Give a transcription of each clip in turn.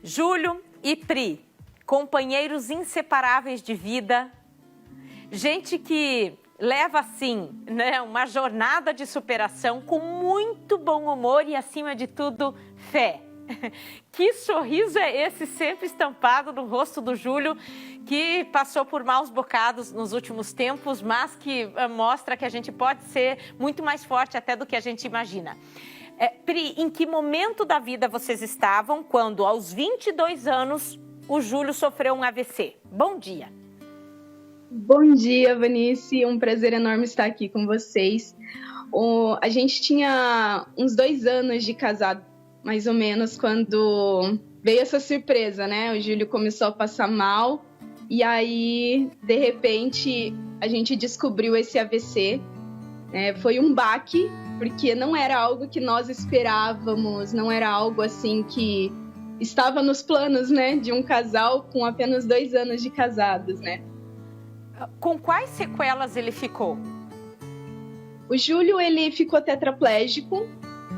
Júlio e Pri, companheiros inseparáveis de vida, gente que leva, assim, né, uma jornada de superação com muito bom humor e, acima de tudo, fé. Que sorriso é esse sempre estampado no rosto do Júlio, que passou por maus bocados nos últimos tempos, mas que mostra que a gente pode ser muito mais forte até do que a gente imagina. Pri, em que momento da vida vocês estavam quando, aos 22 anos, o Júlio sofreu um AVC? Bom dia. Bom dia, Vanice. Um prazer enorme estar aqui com vocês. A gente tinha uns 2 anos de casado, mais ou menos, quando veio essa surpresa, né? O Júlio começou a passar mal e aí, de repente, a gente descobriu esse AVC. Foi um baque, porque não era algo que nós esperávamos, não era algo assim que estava nos planos, né, de um casal com apenas 2 anos de casados, né? Com quais sequelas ele ficou? O Júlio, ele ficou tetraplégico.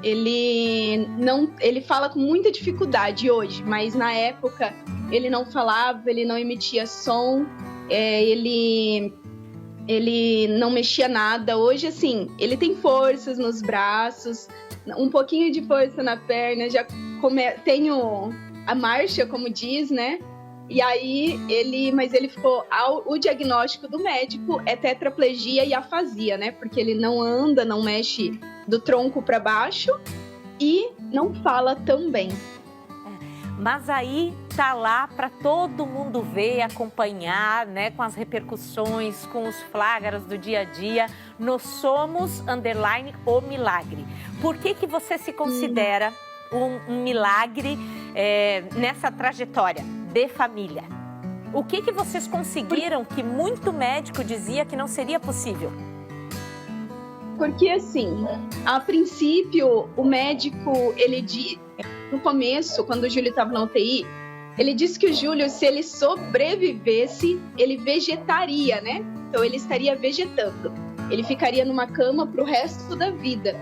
Ele fala com muita dificuldade hoje, mas na época ele não falava, ele não emitia som, ele não mexia nada. Hoje, assim, ele tem forças nos braços, um pouquinho de força na perna, tem a marcha, como diz, né? E aí, ele ficou... O diagnóstico do médico é tetraplegia e afasia, né? Porque ele não anda, não mexe do tronco para baixo e não fala também. Mas aí tá lá para todo mundo ver, acompanhar, né? Com as repercussões, com os flagras do dia a dia. No Somos _ o Milagre. Por que você se considera um milagre nessa trajetória de família? O que vocês conseguiram que muito médico dizia que não seria possível? Porque, assim, a princípio, o médico, no começo, quando o Júlio estava na UTI, ele disse que o Júlio, se ele sobrevivesse, ele vegetaria, né? Então, ele estaria vegetando. Ele ficaria numa cama pro resto da vida.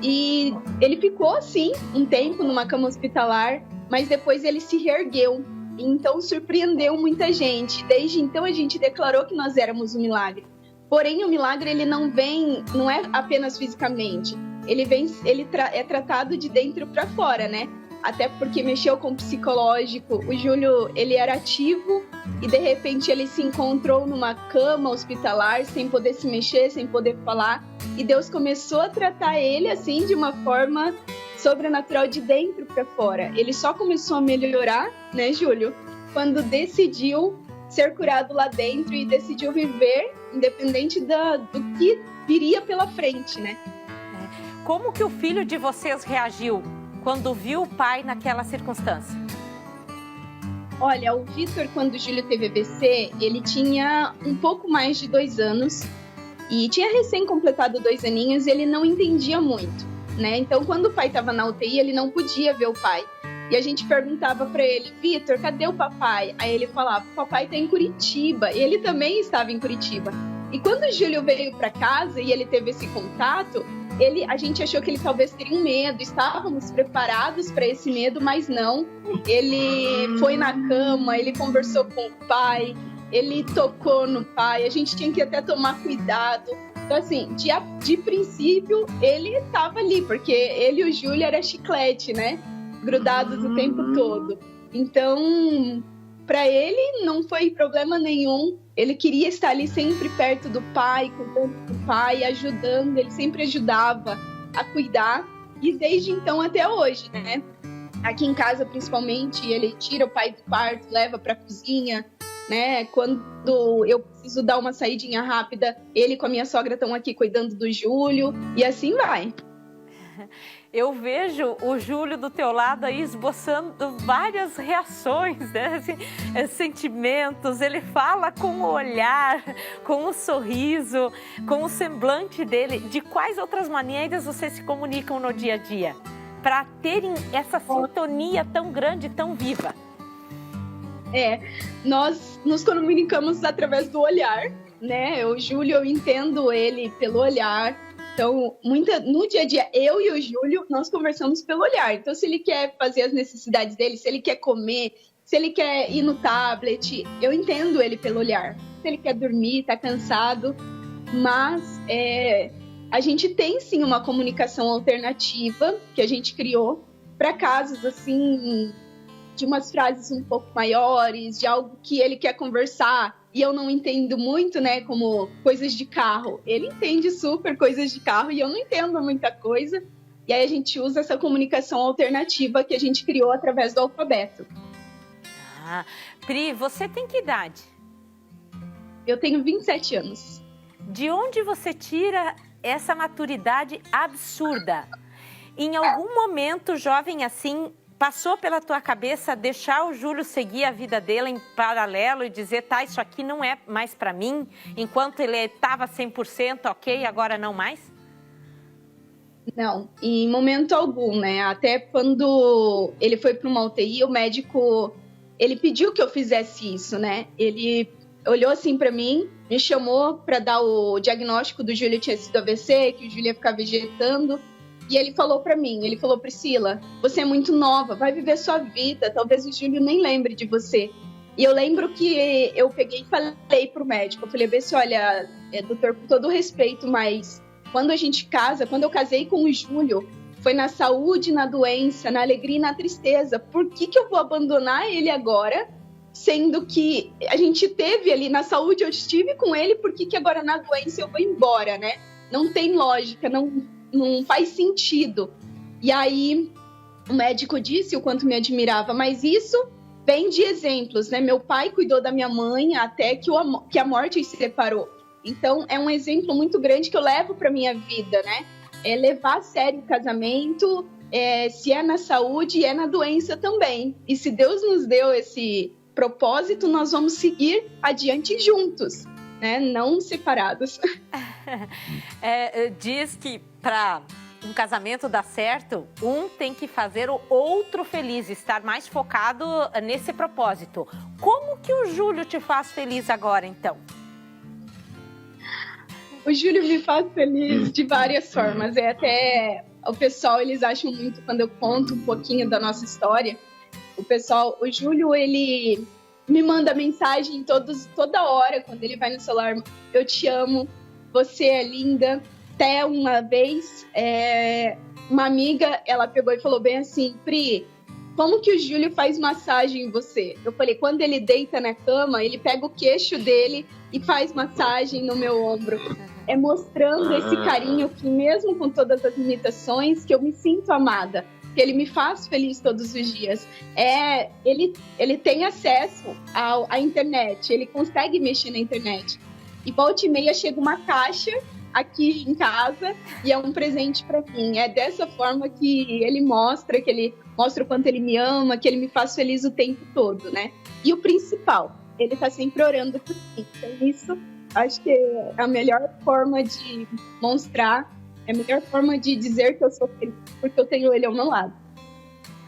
E ele ficou, sim, um tempo numa cama hospitalar, mas depois ele se reergueu. Então, surpreendeu muita gente. Desde então, a gente declarou que nós éramos um milagre. Porém, o milagre, ele não é apenas fisicamente. Ele é tratado de dentro para fora, né? Até porque mexeu com o psicológico. O Júlio, ele era ativo e, de repente, ele se encontrou numa cama hospitalar, sem poder se mexer, sem poder falar. E Deus começou a tratar ele, assim, de uma forma sobrenatural, de dentro para fora. Ele só começou a melhorar, né, Júlio? Quando decidiu ser curado lá dentro e decidiu viver independente do que viria pela frente, né? Como que o filho de vocês reagiu quando viu o pai naquela circunstância? Olha, o Vitor, quando o Júlio teve AVC, ele tinha um pouco mais de 2 anos e tinha recém completado 2 aninhos e ele não entendia muito, né? Então, quando o pai estava na UTI, ele não podia ver o pai. E a gente perguntava para ele: Vitor, cadê o papai? Aí ele falava: o papai está em Curitiba. E ele também estava em Curitiba. E quando o Júlio veio para casa e ele teve esse contato, a gente achou que ele talvez teria um medo. Estávamos preparados para esse medo, mas não. Ele foi na cama, ele conversou com o pai, ele tocou no pai. A gente tinha que até tomar cuidado. Então, assim, de princípio, ele estava ali, porque ele e o Júlio era chiclete, né? Grudados o tempo todo. Então, para ele não foi problema nenhum. Ele queria estar ali sempre perto do pai, cuidando do pai, ajudando. Ele sempre ajudava a cuidar. E desde então até hoje, né? Aqui em casa, principalmente, ele tira o pai do quarto, leva para a cozinha, né? Quando eu preciso dar uma saidinha rápida, ele com a minha sogra estão aqui cuidando do Júlio. E assim vai. Eu vejo o Júlio do teu lado aí esboçando várias reações, né? Assim, sentimentos. Ele fala com o olhar, com o sorriso, com o semblante dele. De quais outras maneiras vocês se comunicam no dia a dia para terem essa sintonia tão grande, tão viva? Nós nos comunicamos através do olhar, né? O Júlio, eu entendo ele pelo olhar. Então, no dia a dia, eu e o Júlio, nós conversamos pelo olhar. Então, se ele quer fazer as necessidades dele, se ele quer comer, se ele quer ir no tablet, eu entendo ele pelo olhar. Se ele quer dormir, tá cansado, mas a gente tem sim uma comunicação alternativa que a gente criou para casos assim, de umas frases um pouco maiores, de algo que ele quer conversar e eu não entendo muito, né, como coisas de carro. Ele entende super coisas de carro e eu não entendo muita coisa. E aí a gente usa essa comunicação alternativa que a gente criou através do alfabeto. Pri, você tem que idade? Eu tenho 27 anos. De onde você tira essa maturidade absurda? Em algum momento, jovem assim, passou pela tua cabeça deixar o Júlio seguir a vida dele em paralelo e dizer, tá, isso aqui não é mais para mim, enquanto ele estava 100% ok, agora não mais? Não, em momento algum, né? Até quando ele foi para uma UTI, o médico, ele pediu que eu fizesse isso, né? Ele olhou assim para mim, me chamou para dar o diagnóstico do Júlio tinha sido AVC, que o Júlio ia ficar vegetando. E ele falou para mim, ele falou, Priscila, você é muito nova, vai viver sua vida, talvez o Júlio nem lembre de você. E eu lembro que eu peguei e falei pro médico, eu falei, olha, doutor, com todo respeito, mas quando a gente casa, quando eu casei com o Júlio, foi na saúde, na doença, na alegria e na tristeza. Por que eu vou abandonar ele agora, sendo que a gente teve ali na saúde, eu estive com ele, por que agora na doença eu vou embora, né? Não tem lógica, não faz sentido. E aí o médico disse o quanto me admirava, mas isso vem de exemplos, né? Meu pai cuidou da minha mãe até que a morte os separou. Então é um exemplo muito grande que eu levo para minha vida, né? É levar a sério o casamento, se é na saúde, é na doença também. E se Deus nos deu esse propósito, nós vamos seguir adiante juntos, né? Não separados. Diz que para um casamento dar certo, um tem que fazer o outro feliz, estar mais focado nesse propósito. Como que o Júlio te faz feliz agora, então? O Júlio me faz feliz de várias formas. Até o pessoal, eles acham muito quando eu conto um pouquinho da nossa história. O Júlio, ele me manda mensagem toda hora, quando ele vai no celular, eu te amo, você é linda. Até uma vez, uma amiga, ela pegou e falou bem assim, Pri, como que o Júlio faz massagem em você? Eu falei, quando ele deita na cama, ele pega o queixo dele e faz massagem no meu ombro. É mostrando esse carinho que mesmo com todas as limitações, que eu me sinto amada, que ele me faz feliz todos os dias. Ele tem acesso à internet, ele consegue mexer na internet. E volta e meia chega uma caixa aqui em casa e é um presente para mim. É dessa forma que ele mostra o quanto ele me ama, que ele me faz feliz o tempo todo, né? E o principal, ele tá sempre orando por mim. Então isso, acho que é a melhor forma de mostrar, é a melhor forma de dizer que eu sou feliz, porque eu tenho ele ao meu lado.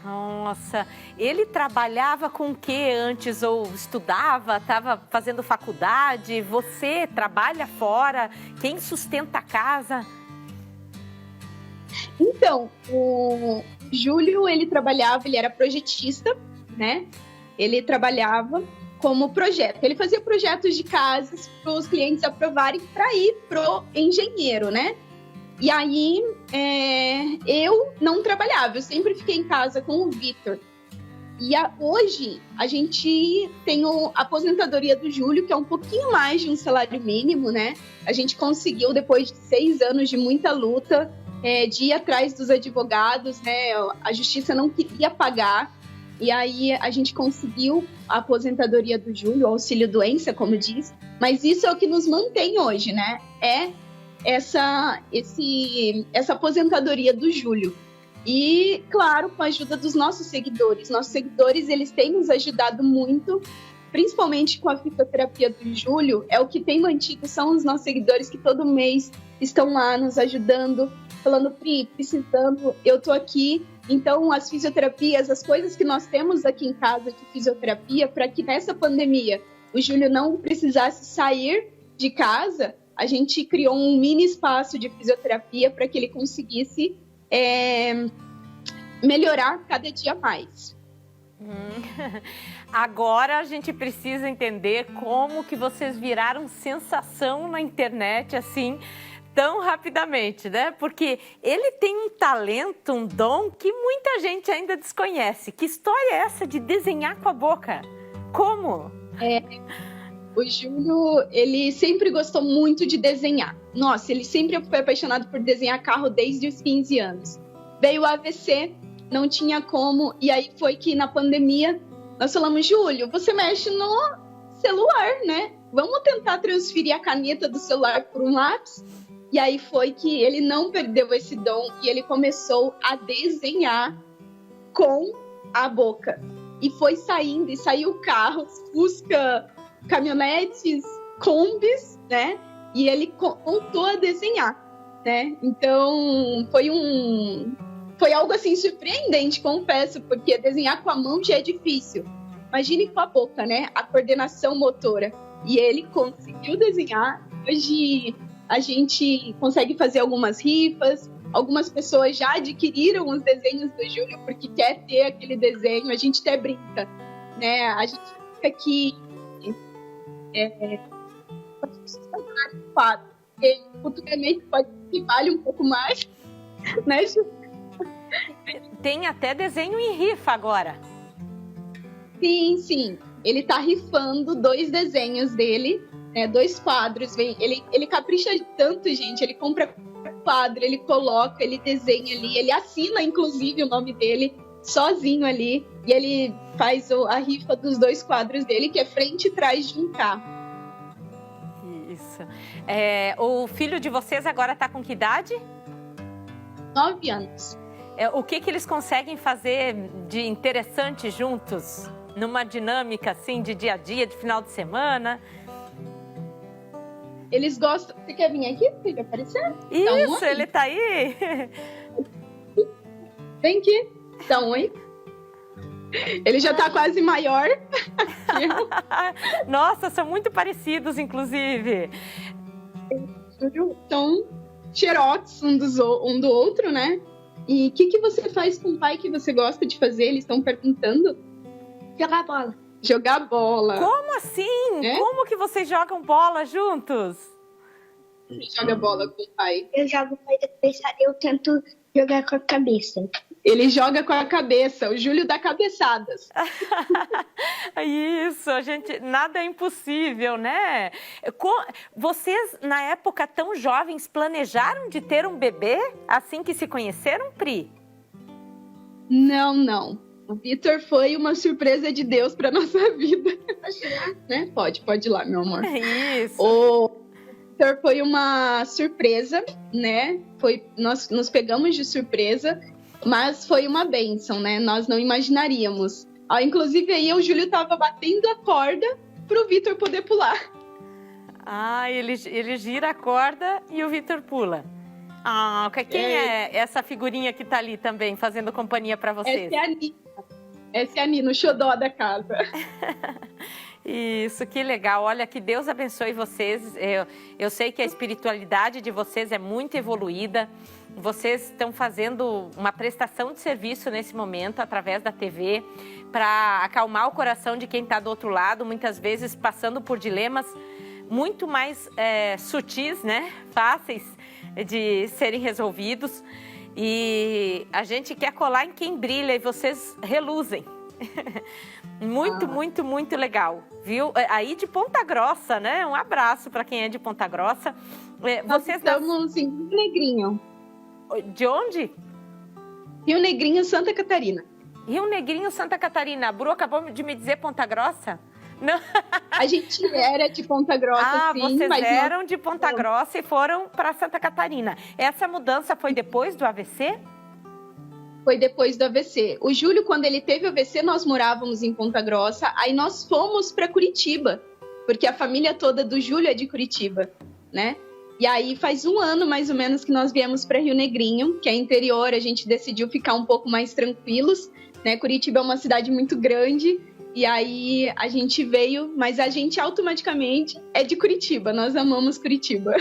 Nossa, ele trabalhava com o que antes? Ou estudava, estava fazendo faculdade? Você trabalha fora? Quem sustenta a casa? Então, o Júlio, ele era projetista, né? Ele trabalhava como projeto. Ele fazia projetos de casas para os clientes aprovarem para ir pro engenheiro, né? E aí, eu não trabalhava, eu sempre fiquei em casa com o Vitor. E hoje, a gente tem a aposentadoria do Júlio, que é um pouquinho mais de um salário mínimo, né? A gente conseguiu, depois de 6 anos de muita luta, de ir atrás dos advogados, né? A justiça não queria pagar. E aí, a gente conseguiu a aposentadoria do Júlio, o auxílio-doença, como diz. Mas isso é o que nos mantém hoje, né? Essa aposentadoria do Júlio. E, claro, com a ajuda dos nossos seguidores. Nossos seguidores, eles têm nos ajudado muito, principalmente com a fisioterapia do Júlio. É o que tem mantido, são os nossos seguidores que todo mês estão lá nos ajudando, falando, Pri, precisando, eu tô aqui. Então, as fisioterapias, as coisas que nós temos aqui em casa de fisioterapia, para que nessa pandemia o Júlio não precisasse sair de casa, a gente criou um mini espaço de fisioterapia para que ele conseguisse melhorar cada dia mais. Agora a gente precisa entender como que vocês viraram sensação na internet assim tão rapidamente, né? Porque ele tem um talento, um dom que muita gente ainda desconhece. Que história é essa de desenhar com a boca? Como? O Júlio, ele sempre gostou muito de desenhar. Nossa, ele sempre foi apaixonado por desenhar carro desde os 15 anos. Veio o AVC, não tinha como, e aí foi que na pandemia nós falamos, Júlio, você mexe no celular, né? Vamos tentar transferir a caneta do celular por um lápis? E aí foi que ele não perdeu esse dom e ele começou a desenhar com a boca. E foi saindo, e saiu carros, Fusca, caminhonetes, Kombis, né? E ele voltou a desenhar, né? Então, foi algo assim surpreendente, confesso, porque desenhar com a mão já é difícil. Imagine com a boca, né? A coordenação motora. E ele conseguiu desenhar. Hoje a gente consegue fazer algumas rifas. Algumas pessoas já adquiriram os desenhos do Júlio porque quer ter aquele desenho. A gente até brinca, né? A gente fica aqui porque futuramente pode que vale um pouco mais, né, Júlio? Tem até desenho em rifa agora. Sim. Ele tá rifando 2 desenhos dele, né, 2 quadros. Ele capricha tanto, gente. Ele compra quadro, ele coloca, ele desenha ali, ele assina, inclusive, o nome dele sozinho ali. E ele faz a rifa dos 2 quadros dele, que é frente e trás de um carro. Isso. O filho de vocês agora tá com que idade? 9 anos. O que eles conseguem fazer de interessante juntos? Numa dinâmica assim de dia a dia, de final de semana? Eles gostam... Você quer vir aqui? Você quer aparecer? Isso, ele tá aí. Vem aqui. Dá um oi. Ele já tá quase maior. Nossa, são muito parecidos, inclusive. São xerox um do outro, né? E o que você faz com o pai que você gosta de fazer? Eles estão perguntando. Jogar bola. Jogar bola. Como assim? É? Como que vocês jogam bola juntos? Você joga bola com o pai? Eu jogo com a cabeça, eu tento jogar com a cabeça. Ele joga com a cabeça, o Júlio dá cabeçadas. Isso, nada é impossível, né? Vocês, na época tão jovens, planejaram de ter um bebê assim que se conheceram, Pri? Não. O Vitor foi uma surpresa de Deus para nossa vida. Né? Pode ir lá, meu amor. Isso. O Vitor foi uma surpresa, né? Nós nos pegamos de surpresa, mas foi uma bênção, né? Nós não imaginaríamos. Inclusive, aí o Júlio tava batendo a corda pro Vitor poder pular. Ele gira a corda e o Vitor pula. Quem é essa figurinha que tá ali também, fazendo companhia para vocês? Essa é a Nina, o xodó da casa. Isso, que legal. Olha, que Deus abençoe vocês. Eu sei que a espiritualidade de vocês é muito evoluída. Vocês estão fazendo uma prestação de serviço nesse momento, através da TV, para acalmar o coração de quem está do outro lado, muitas vezes passando por dilemas muito mais sutis, né? Fáceis de serem resolvidos. E a gente quer colar em quem brilha e vocês reluzem. Muito legal, viu? Aí de Ponta Grossa, né? Um abraço para quem é de Ponta Grossa. Nós estamos em Rio Negrinho. De onde? Rio Negrinho, Santa Catarina. Rio Negrinho, Santa Catarina. A Bru acabou de me dizer Ponta Grossa? Não. A gente era de Ponta Grossa, sim. Vocês eram de Ponta Grossa e foram para Santa Catarina. Essa mudança foi depois do AVC? Foi depois do AVC. O Júlio, quando ele teve o AVC, nós morávamos em Ponta Grossa. Aí nós fomos para Curitiba, porque a família toda do Júlio é de Curitiba, né? E aí faz 1 ano, mais ou menos, que nós viemos para Rio Negrinho, que é interior. A gente decidiu ficar um pouco mais tranquilos, né? Curitiba é uma cidade muito grande E aí a gente veio, mas a gente automaticamente é de Curitiba, nós amamos Curitiba.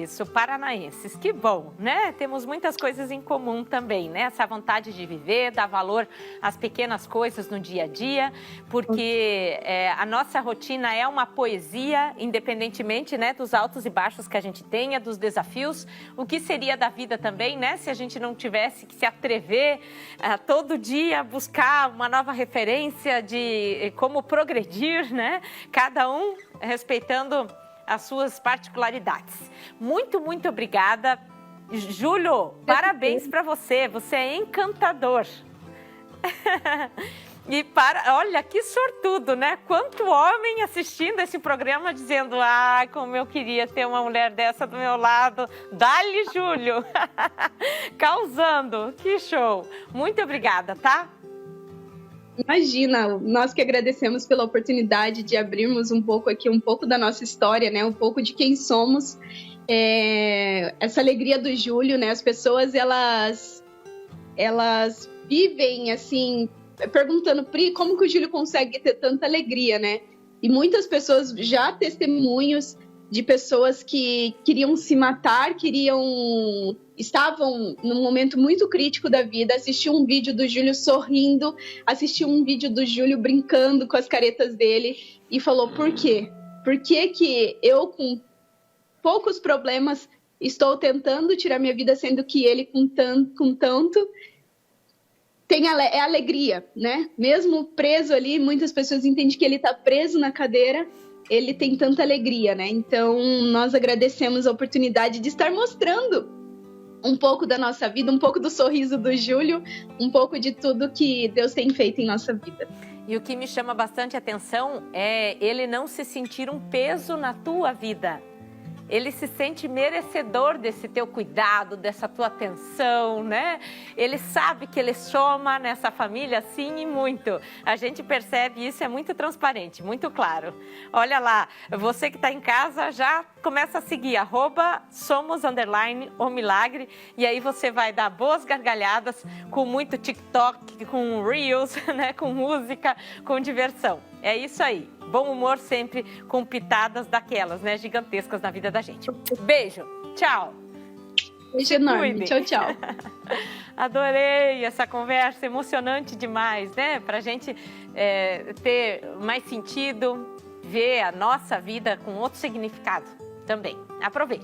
Isso, paranaenses, que bom, né? Temos muitas coisas em comum também, né? Essa vontade de viver, dar valor às pequenas coisas no dia a dia, porque a nossa rotina é uma poesia, independentemente, né, dos altos e baixos que a gente tenha, dos desafios. O que seria da vida também, né, se a gente não tivesse que se atrever todo dia a buscar uma nova referência de como progredir, né? Cada um respeitando as suas particularidades. Muito, muito obrigada. Júlio, parabéns para você. Você é encantador. Olha, que sortudo, né? Quanto homem assistindo esse programa dizendo: ah, como eu queria ter uma mulher dessa do meu lado. Dá-lhe, Júlio. Causando. Que show. Muito obrigada, tá? Imagina, nós que agradecemos pela oportunidade de abrirmos um pouco da nossa história, né? Um pouco de quem somos. Essa alegria do Júlio, né? As pessoas, elas vivem, assim, perguntando: Pri, como que o Júlio consegue ter tanta alegria, né? E muitas pessoas já testemunhos de pessoas que queriam se matar, estavam num momento muito crítico da vida, assistiu um vídeo do Júlio sorrindo, assistiu um vídeo do Júlio brincando com as caretas dele e falou: por quê? Por que que eu, com poucos problemas, estou tentando tirar minha vida, sendo que ele, com tanto tem alegria, né? Mesmo preso ali, muitas pessoas entendem que ele está preso na cadeira, ele tem tanta alegria, né? Então, nós agradecemos a oportunidade de estar mostrando um pouco da nossa vida, um pouco do sorriso do Júlio, um pouco de tudo que Deus tem feito em nossa vida. E o que me chama bastante atenção é ele não se sentir um peso na tua vida. Ele se sente merecedor desse teu cuidado, dessa tua atenção, né? Ele sabe que ele soma nessa família, sim, e muito. A gente percebe isso, é muito transparente, muito claro. Olha lá, você que está em casa já começa a seguir, @somos_o_milagre, e aí você vai dar boas gargalhadas com muito TikTok, com Reels, né? Com música, com diversão. É isso aí. Bom humor sempre com pitadas daquelas, né, gigantescas na vida da gente. Beijo, tchau. Beijo enorme, tchau, tchau. Adorei essa conversa, emocionante demais, né? Pra gente ter mais sentido, ver a nossa vida com outro significado também. Aproveite.